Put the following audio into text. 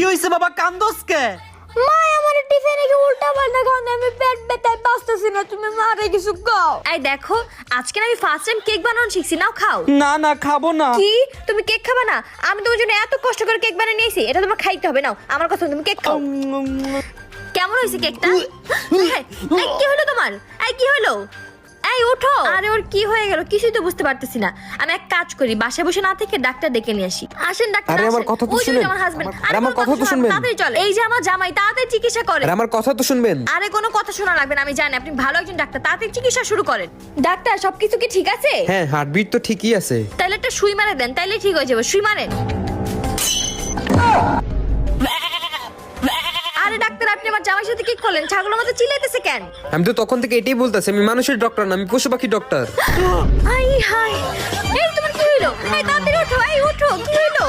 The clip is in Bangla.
হইছে বাবা, কান্দোস কে? মা আমার টিফিনে কি উল্টা পাল্টা খাওয়া, আমি পেট ব্যথায় বাঁচতেছি না, তুমি মারে কিছু খাও। এই দেখো, আজকে আমি ফার্স্ট টাইম কেক বানানো শিখছি, নাও খাও। না না, খাবো না। কি তুমি কেক খাবে না? আমি তোমার জন্য এত কষ্ট করে কেক বানিয়ে নিয়েছি, এটা তোমার খাইতে হবে। নাও আমার কথা, তুমি কেক খাও। কেমন হয়েছে কেকটা? এই কি হলো তোমার? এই কি হলো? এই ওঠো। আরে ওর কি হয়ে গেল কিছুই তো বুঝতে পারতেছি না। আমি এক কাজ করি, বাসায় বসে না থেকে ডাক্তার ডেকে নিয়ে আসি। আসেন ডাক্তার। আরে আমার কথা তো শুনেন। আমার হাজবেন্ড। আরে আমার কথা তো শুনবেন। তাড়াতাড়ি চলে। এই যে আমার জামাই, তাড়াতাড়ি চিকিৎসা করে। আরে আমার কথা তো শুনবেন। আরে কোনো কথা শোনা লাগবে না, আমি জানি আপনি ভালো একজন ডাক্তার, তাড়াতাড়ি চিকিৎসা শুরু করেন। ডাক্তার সবকিছু কি ঠিক আছে? হ্যাঁ, হার্টবিট তো ঠিকই আছে। তাহলে একটা সুই মারে দেন, তাইলে ঠিক হয়ে যাবে। সুই মারেন। আরে ডাক্তার, আপনি আমার জামাইয়ের সাথে কি করলেন? ছাগলের মতো চিল্লাইতেছে কেন? আমি তো তখন থেকে এটাই বলতেছি, আমি মানুষের ডক্টর না, আমি পশু পাখি ডক্টর। হাই হাই, এই তোমার কি হইলো? এই তাড়াতাড়ি ওঠো, এই ওঠো, কি হইলো?